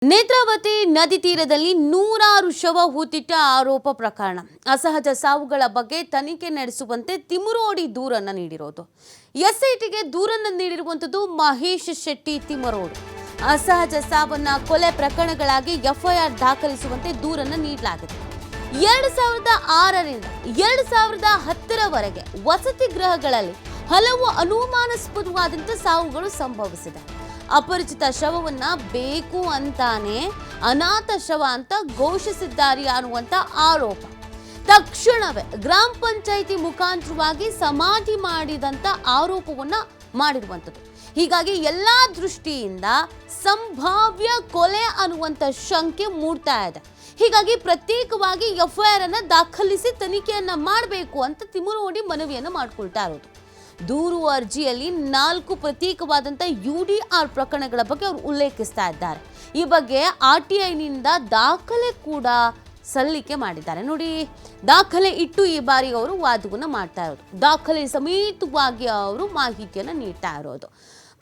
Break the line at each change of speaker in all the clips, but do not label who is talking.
ನೇತ್ರಾವತಿ ನದಿ ತೀರದಲ್ಲಿ ನೂರಾರು ಶವ ಹೂತಿಟ್ಟ ಆರೋಪ ಪ್ರಕರಣ. ಅಸಹಜ ಸಾವುಗಳ ಬಗ್ಗೆ ತನಿಖೆ ನಡೆಸುವಂತೆ ತಿಮರೋಡಿ ದೂರನ್ನು ನೀಡಿರೋದು. ಎಸ್ಐಟಿಗೆ ದೂರನ್ನು ನೀಡಿರುವಂಥದ್ದು ಮಹೇಶ್ ಶೆಟ್ಟಿ ತಿಮರೋಡಿ. ಅಸಹಜ ಸಾವನ್ನ ಕೊಲೆ ಪ್ರಕರಣಗಳಾಗಿ ಎಫ್ಐಆರ್ ದಾಖಲಿಸುವಂತೆ ದೂರನ್ನು ನೀಡಲಾಗಿದೆ. 2006ರಿಂದ 2010ರವರೆಗೆ ವಸತಿ ಗೃಹಗಳಲ್ಲಿ ಹಲವು ಅನುಮಾನಾಸ್ಪದವಾದಂಥ ಸಾವುಗಳು ಸಂಭವಿಸಿದೆ. ಅಪರಿಚಿತ ಶವವನ್ನ ಬೇಕು ಅಂತಾನೆ ಅನಾಥ ಶವ ಅಂತ ಘೋಷಿಸಿದ್ದಾರೆ ಅನ್ನುವಂಥ ಆರೋಪ. ತಕ್ಷಣವೇ ಗ್ರಾಮ ಪಂಚಾಯಿತಿ ಮುಖಾಂತರವಾಗಿ ಸಮಾಧಿ ಮಾಡಿದಂಥ ಆರೋಪವನ್ನ ಮಾಡಿರುವಂಥದ್ದು. ಹೀಗಾಗಿ ಎಲ್ಲಾ ದೃಷ್ಟಿಯಿಂದ ಸಂಭಾವ್ಯ ಕೊಲೆ ಅನ್ನುವಂಥ ಶಂಕೆ ಮೂಡ್ತಾ ಇದೆ. ಹೀಗಾಗಿ ಪ್ರತ್ಯೇಕವಾಗಿ ಎಫ್ಐಆರ್ ಅನ್ನ ದಾಖಲಿಸಿ ತನಿಖೆಯನ್ನ ಮಾಡಬೇಕು ಅಂತ ತಿಮರೋಡಿ ಮನವಿಯನ್ನು ಮಾಡಿಕೊಳ್ತಾ ಇರೋದು. ದೂರು ಅರ್ಜಿಯಲ್ಲಿ 4 ಪ್ರತ್ಯೇಕವಾದಂಥ UDR ಪ್ರಕರಣಗಳ ಬಗ್ಗೆ ಅವರು ಉಲ್ಲೇಖಿಸ್ತಾ ಇದ್ದಾರೆ. ಈ ಬಗ್ಗೆ RTIನಿಂದ ದಾಖಲೆ ಕೂಡ ಸಲ್ಲಿಕೆ ಮಾಡಿದ್ದಾರೆ. ನೋಡಿ, ದಾಖಲೆ ಇಟ್ಟು ಈ ಬಾರಿ ಅವರು ವಾದವನ್ನು ಮಾಡ್ತಾ ಇರೋದು. ದಾಖಲೆ ಸಮೇತವಾಗಿ ಅವರು ಮಾಹಿತಿಯನ್ನು ನೀಡ್ತಾ ಇರೋದು.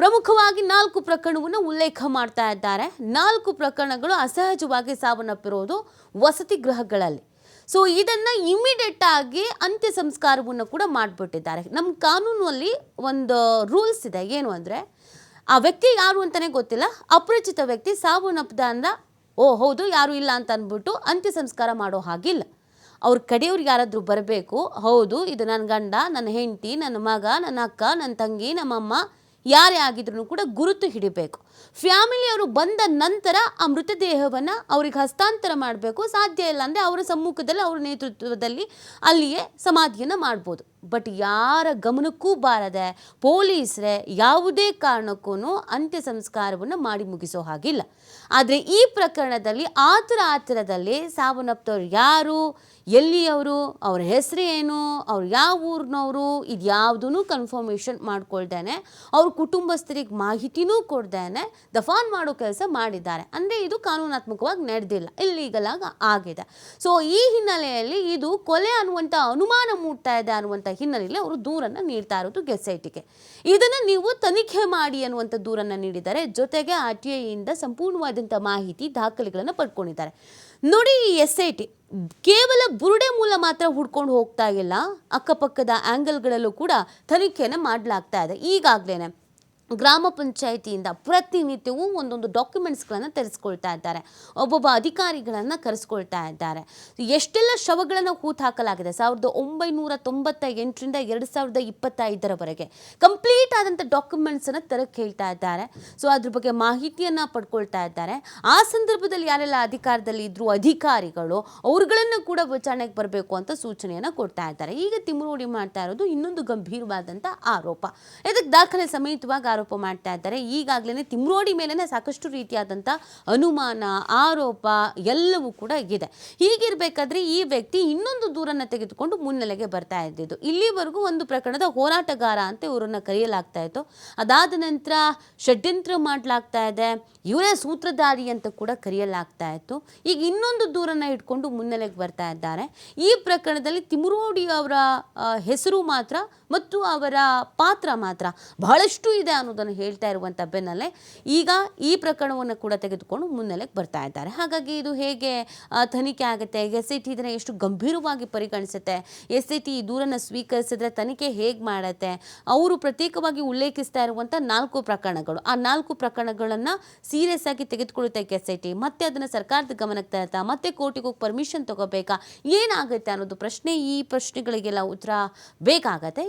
ಪ್ರಮುಖವಾಗಿ 4 ಪ್ರಕರಣವನ್ನು ಉಲ್ಲೇಖ ಮಾಡ್ತಾ ಇದ್ದಾರೆ. 4 ಪ್ರಕರಣಗಳು ಅಸಹಜವಾಗಿ ಸಾವನ್ನಪ್ಪಿರೋದು ವಸತಿ ಗೃಹಗಳಲ್ಲಿ. ಸೊ ಇದನ್ನು ಇಮಿಡಿಯೇಟ್ ಆಗಿ ಅಂತ್ಯ ಸಂಸ್ಕಾರವನ್ನು ಕೂಡ ಮಾಡಿಬಿಟ್ಟಿದ್ದಾರೆ. ನಮ್ಮ ಕಾನೂನಲ್ಲಿ ಒಂದು ರೂಲ್ಸ್ ಇದೆ. ಏನು ಅಂದರೆ, ಆ ವ್ಯಕ್ತಿ ಯಾರು ಅಂತಲೇ ಗೊತ್ತಿಲ್ಲ, ಅಪರಿಚಿತ ವ್ಯಕ್ತಿ ಸಾವನ್ನಪ್ಪಿದ ಅಂದ್ರೆ ಹೌದು ಯಾರು ಇಲ್ಲ ಅಂತ ಅಂದ್ಬಿಟ್ಟು ಅಂತ್ಯ ಸಂಸ್ಕಾರ ಮಾಡೋ ಹಾಗಿಲ್ಲ. ಅವ್ರ ಕಡೆಯವ್ರು ಯಾರಾದರೂ ಬರಬೇಕು, ಹೌದು ಇದು ನನ್ನ ಗಂಡ, ನನ್ನ ಹೆಂಡತಿ, ನನ್ನ ಮಗ, ನನ್ನ ಅಕ್ಕ, ನನ್ನ ತಂಗಿ, ನಮ್ಮಮ್ಮ, ಯಾರೇ ಆಗಿದ್ರು ಕೂಡ ಗುರುತು ಹಿಡಿಬೇಕು. ಫ್ಯಾಮಿಲಿಯವರು ಬಂದ ನಂತರ ಆ ಮೃತದೇಹವನ್ನು ಅವ್ರಿಗೆ ಹಸ್ತಾಂತರ ಮಾಡಬೇಕು. ಸಾಧ್ಯ ಇಲ್ಲ ಅಂದರೆ ಅವರ ಸಮ್ಮುಖದಲ್ಲಿ, ಅವರ ನೇತೃತ್ವದಲ್ಲಿ ಅಲ್ಲಿಯೇ ಸಮಾಧಿಯನ್ನು ಮಾಡ್ಬೋದು. ಬಟ್ ಯಾರ ಗಮನಕ್ಕೂ ಬಾರದೆ ಪೊಲೀಸರೇ ಯಾವುದೇ ಕಾರಣಕ್ಕೂ ಅಂತ್ಯ ಸಂಸ್ಕಾರವನ್ನು ಮಾಡಿ ಮುಗಿಸೋ ಹಾಗಿಲ್ಲ. ಆದರೆ ಈ ಪ್ರಕರಣದಲ್ಲಿ ಆತರದಲ್ಲಿ ಸಾವನ್ನಪ್ತವ್ರು ಯಾರು, ಎಲ್ಲಿಯವರು, ಅವ್ರ ಹೆಸರು ಏನು, ಅವ್ರು ಯಾವ ಊರಿನವರು, ಇದು ಯಾವುದೂ ಕನ್ಫರ್ಮೇಷನ್ ಮಾಡ್ಕೊಳ್ದೇನೆ, ಅವ್ರ ಕುಟುಂಬಸ್ಥರಿಗೆ ಮಾಹಿತಿನೂ ಕೊಡ್ದೇನೆ ದಫಾನ್ ಮಾಡೋ ಕೆಲಸ ಮಾಡಿದ್ದಾರೆ. ಅಂದರೆ ಇದು ಕಾನೂನಾತ್ಮಕವಾಗಿ ನಡೆದಿಲ್ಲ, ಇಲ್ಲೀಗಲ್ ಆಗಿದೆ. ಸೊ ಈ ಹಿನ್ನೆಲೆಯಲ್ಲಿ ಇದು ಕೊಲೆ ಅನ್ನುವಂಥ ಅನುಮಾನ ಮೂಡ್ತಾ ಇದೆ ಅನ್ನುವಂಥ ಹಿನ್ನೆಲೆಯಲ್ಲಿ ಅವರು ದೂರನ್ನು ನೀಡ್ತಾ ಇರೋದು SITಗೆ. ಇದನ್ನು ನೀವು ತನಿಖೆ ಮಾಡಿ ಅನ್ನುವಂಥ ದೂರನ್ನು ನೀಡಿದ್ದಾರೆ. ಜೊತೆಗೆ RTIಯಿಂದ ಸಂಪೂರ್ಣವಾದಂಥ ಮಾಹಿತಿ ದಾಖಲೆಗಳನ್ನು ಪಡ್ಕೊಂಡಿದ್ದಾರೆ. ನೋಡಿ, ಈ SIT ಕೇವಲ ಬುರುಡೆ ಮೂಲ ಮಾತ್ರ ಹುಡ್ಕೊಂಡು ಹೋಗ್ತಾ ಇಲ್ಲ, ಅಕ್ಕಪಕ್ಕದ ಆ್ಯಂಗಲ್ಗಳಲ್ಲೂ ಕೂಡ ತನಿಖೆಯನ್ನು ಮಾಡಲಾಗ್ತಾ ಇದೆ. ಈಗಾಗಲೇ ಗ್ರಾಮ ಪಂಚಾಯಿತಿಯಿಂದ ಪ್ರತಿನಿತ್ಯವೂ ಒಂದೊಂದು ಡಾಕ್ಯುಮೆಂಟ್ಸ್ಗಳನ್ನು ತರಿಸ್ಕೊಳ್ತಾ ಇದ್ದಾರೆ. ಒಬ್ಬೊಬ್ಬ ಅಧಿಕಾರಿಗಳನ್ನು ಕರೆಸ್ಕೊಳ್ತಾ ಇದ್ದಾರೆ. ಎಷ್ಟೆಲ್ಲ ಶವಗಳನ್ನು ಹೂತು ಹಾಕಲಾಗಿದೆ 1998ರಿಂದ 2025ರವರೆಗೆ ಕಂಪ್ಲೀಟ್ ಆದಂಥ ಡಾಕ್ಯುಮೆಂಟ್ಸನ್ನು ತರಕ್ಕೆ ಹೇಳ್ತಾ ಇದ್ದಾರೆ. ಸೊ ಅದ್ರ ಬಗ್ಗೆ ಮಾಹಿತಿಯನ್ನು ಪಡ್ಕೊಳ್ತಾ ಇದ್ದಾರೆ. ಆ ಸಂದರ್ಭದಲ್ಲಿ ಯಾರೆಲ್ಲ ಅಧಿಕಾರದಲ್ಲಿ ಇದ್ರು ಅಧಿಕಾರಿಗಳು, ಅವ್ರುಗಳನ್ನು ಕೂಡ ವಿಚಾರಣೆಗೆ ಬರಬೇಕು ಅಂತ ಸೂಚನೆಯನ್ನು ಕೊಡ್ತಾ ಇದ್ದಾರೆ. ಈಗ ತಿಮರೋಡಿ ಮಾಡ್ತಾ ಇರೋದು ಇನ್ನೊಂದು ಗಂಭೀರವಾದಂಥ ಆರೋಪ. ಇದಕ್ಕೆ ದಾಖಲೆ ಸಮೇತವಾಗಿ ಆರೋಪ ಮಾಡ್ತಾ ಇದ್ದಾರೆ. ಈಗಾಗಲೇ ತಿಮರೋಡಿ ಮೇಲೆನೆ ಸಾಕಷ್ಟು ರೀತಿಯಾದಂಥ ಅನುಮಾನ, ಆರೋಪ ಎಲ್ಲವೂ ಕೂಡ ಇದೆ. ಹೀಗಿರಬೇಕಾದ್ರೆ ಈ ವ್ಯಕ್ತಿ ಇನ್ನೊಂದು ದೂರನ್ನು ತೆಗೆದುಕೊಂಡು ಮುನ್ನೆಲೆಗೆ ಬರ್ತಾ ಇದ್ದಿದ್ದು. ಇಲ್ಲಿವರೆಗೂ ಒಂದು ಪ್ರಕರಣದ ಹೋರಾಟಗಾರ ಅಂತ ಇವರನ್ನು ಕರೆಯಲಾಗ್ತಾ ಇತ್ತು. ಅದಾದ ನಂತರ ಷಡ್ಯಂತ್ರ ಮಾಡಲಾಗ್ತಾ ಇದೆ, ಇವರೇ ಸೂತ್ರಧಾರಿ ಅಂತ ಕೂಡ ಕರೆಯಲಾಗ್ತಾ ಇತ್ತು. ಈಗ ಇನ್ನೊಂದು ದೂರನ್ನು ಇಟ್ಕೊಂಡು ಮುನ್ನೆಲೆಗೆ ಬರ್ತಾ ಇದ್ದಾರೆ. ಈ ಪ್ರಕರಣದಲ್ಲಿ ತಿಮರೋಡಿ ಅವರ ಹೆಸರು ಮಾತ್ರ ಮತ್ತು ಅವರ ಪಾತ್ರ ಮಾತ್ರ ಬಹಳಷ್ಟು ಇದೆ ಅನ್ನೋದನ್ನು ಹೇಳ್ತಾ ಇರುವಂಥ ಬೆನ್ನಲ್ಲೇ ಈಗ ಈ ಪ್ರಕರಣವನ್ನು ಕೂಡ ತೆಗೆದುಕೊಂಡು ಮುನ್ನೆಲೆಗೆ ಬರ್ತಾ ಇದ್ದಾರೆ. ಹಾಗಾಗಿ ಇದು ಹೇಗೆ ತನಿಖೆ ಆಗುತ್ತೆ, SIT ಇದನ್ನು ಎಷ್ಟು ಗಂಭೀರವಾಗಿ ಪರಿಗಣಿಸುತ್ತೆ, SIT ಈ ದೂರನ್ನು ಸ್ವೀಕರಿಸಿದ್ರೆ ತನಿಖೆ ಹೇಗೆ ಮಾಡುತ್ತೆ, ಅವರು ಪ್ರತ್ಯೇಕವಾಗಿ ಉಲ್ಲೇಖಿಸ್ತಾ ಇರುವಂಥ 4 ಪ್ರಕರಣಗಳು, ಆ 4 ಪ್ರಕರಣಗಳನ್ನು ಸೀರಿಯಸ್ ಆಗಿ ತೆಗೆದುಕೊಳ್ಳುತ್ತೆ SIT. ಮತ್ತೆ ಅದನ್ನು ಸರ್ಕಾರದ ಗಮನಕ್ಕೆ ತರ್ತಾ, ಮತ್ತೆ ಕೋರ್ಟಿಗೆ ಹೋಗಿ ಪರ್ಮಿಷನ್ ತಗೋಬೇಕಾ, ಏನಾಗುತ್ತೆ ಅನ್ನೋದು ಪ್ರಶ್ನೆ. ಈ ಪ್ರಶ್ನೆಗಳಿಗೆಲ್ಲ ಉತ್ತರ ಬೇಕಾಗತ್ತೆ.